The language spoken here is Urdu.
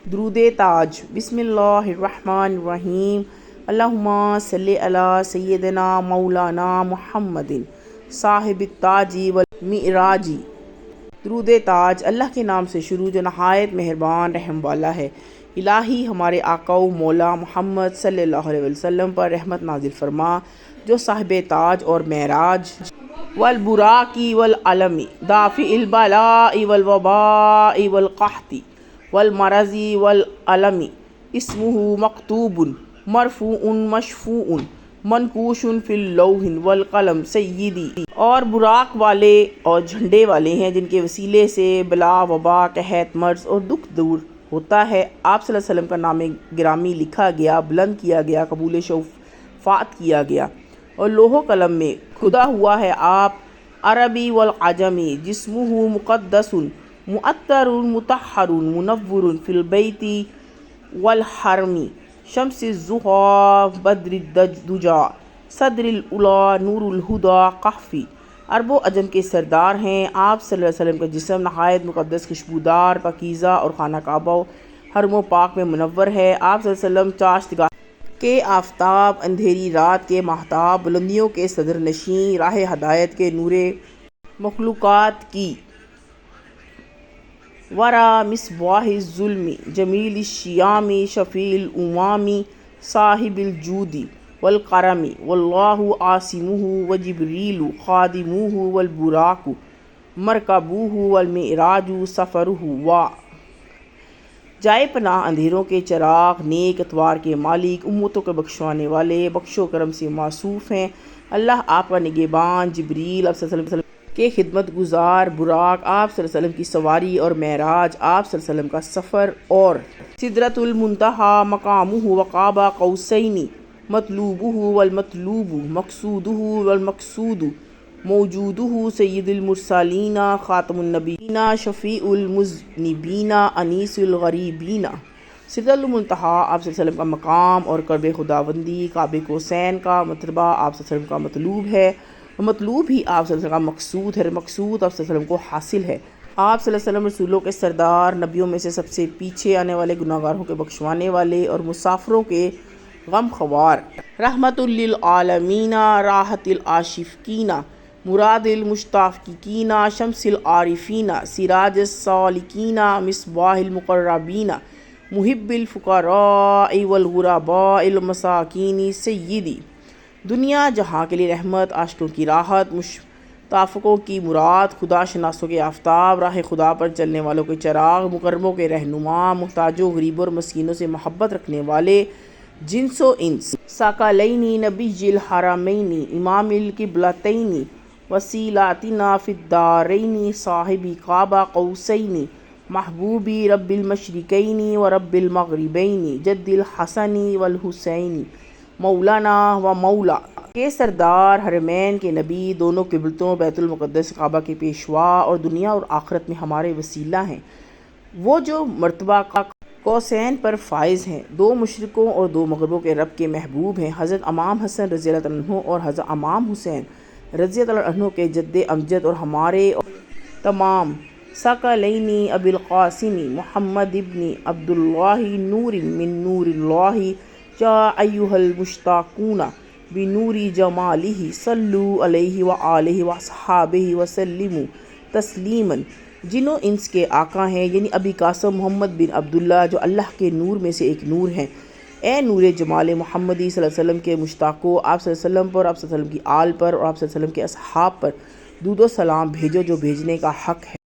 درود تاج۔ بسم اللہ الرحمن الرحیم۔ اللہم صلی علی سیدنا مولانا محمد صاحب التاج والمعراج۔ درود تاج اللہ کے نام سے شروع جو نہایت مہربان رحم والا ہے۔ الہی ہمارے آقا و مولا محمد صلی اللہ علیہ وسلم پر رحمت نازل فرما جو صاحب تاج اور معراج والبراق والعلم دافع البلاء والوباء والقحط والمرض والعلم اسمہ مکتوب مرفوع مشفوع منقوش فی اللوح والقلم سیدی، اور براق والے اور جھنڈے والے ہیں جن کے وسیلے سے بلا وبا قحط مرض اور دکھ دور ہوتا ہے۔ آپ صلی اللہ علیہ وسلم کا نام گرامی لکھا گیا، بلند کیا گیا، قبول شفاعت کیا گیا، اور لوح و قلم میں کھدا ہوا ہے آپ عربی والعجمی جسمہ مقدس معطر مطہر منور فی البیت والحرم شمس الضحیٰ بدر الدجیٰ صدر العلا نور الہدیٰ قحفی۔ عرب و عجم کے سردار ہیں آپ صلی اللہ علیہ وسلم کا جسم نہایت مقدس، خوشبودار، پاکیزہ اور خانہ کعبہ و حرم و پاک میں منور ہے۔ آپ صلی اللہ علیہ وسلم چاشتگاہ کے آفتاب، اندھیری رات کے ماہتاب، بلندیوں کے صدر نشین، راہ ہدایت کے نور مخلوقات کی ورا مصباح الظلم جمیل الشیام شفیع الامام صاحب الجود والکرم واللہ عاصمہ وجبریل خادمہ والبراق مرکبہ والمعراج سفرہ و جائے پناہ اندھیروں کے چراغ، نیک اتوار کے مالک، امتوں کے بخشوانے والے، بخش و کرم سے موصوف ہیں۔ اللہ آپ کا نگہبان جبریل آپ صلی اللہ علیہ وسلم کے خدمت گزار، براق آپ صلی اللہ علیہ وسلم کی سواری، اور معراج آپ صلی اللہ علیہ وسلم کا سفر، اور سدرۃ المنتہیٰ مقامہ وقاب قوسین مطلوبہ والمطلوب مقصودہ والمقصود موجودہ سید المرسلین خاتم النبیین شفیع المذنبین انیس الغریبین۔ سدرۃ المنتہیٰ آپ صلی اللہ علیہ وسلم کا مقام اور قرب خداوندی، قاب قوسین کا مرتبہ آپ صلی اللہ علیہ وسلم کا مطلوب ہے، اور مطلوب ہی آپ صلی اللہ علیہ وسلم کا مقصود ہے، مقصود آپ صلی اللہ علیہ وسلم کو حاصل ہے۔ آپ صلی اللہ علیہ وسلم رسولوں کے سردار، نبیوں میں سے سب سے پیچھے آنے والے، گناہگاروں کے بخشوانے والے اور مسافروں کے غم خوار، رحمت للعالمین راحت العاشقین مراد المشتاقین شمس العارفین سراج السالکین مصباح المقربین محب الفقراء والغرباء المساکین سیدی۔ دنیا جہاں کے لیے رحمت، عاشقوں کی راحت، مشتاقوں کی مراد، خدا شناسوں کے آفتاب، راہ خدا پر چلنے والوں کے چراغ، مکرموں کے رہنما، محتاجوں، غریبوں اور مسکینوں سے محبت رکھنے والے، جنس و انس، ثقلین نبی الحرمین امام القبلتین وسیلتنا فی الدارین صاحب قاب قوسین محبوبی رب المشرقین و رب المغربین جد الحسن والحسین مولانا و مولا کے سردار، حرمین کے نبی، دونوں قبلتوں بیت المقدس کعبہ کے پیشوا، اور دنیا اور آخرت میں ہمارے وسیلہ ہیں، وہ جو مرتبہ قوسین پر فائز ہیں، دو مشرقوں اور دو مغربوں کے رب کے محبوب ہیں، حضرت امام حسن رضی اللہ عنہ اور حضرت امام حسین رضی اللہ عنہ کے جد امجد، اور ہمارے تمام ثقلین ابی القاسم محمد ابن عبداللہ نور من نور اللہ یا ایھا المشتاقون بنور جمالہ صلوا علیہ وآلہ وصحبہ وسلموا تسلیما۔ جنوں انس کے آقا ہیں، یعنی ابی قاسم محمد بن عبداللہ جو اللہ کے نور میں سے ایک نور ہیں، اے نور جمال محمدی صلی اللہ علیہ وسلم کے مشتاقو، آپ صلی اللہ علیہ وسلم پر، آپ صلی اللہ علیہ وسلم کی آل پر، اور آپ صلی اللہ علیہ وسلم کے اصحاب پر درود و سلام بھیجو جو بھیجنے کا حق ہے۔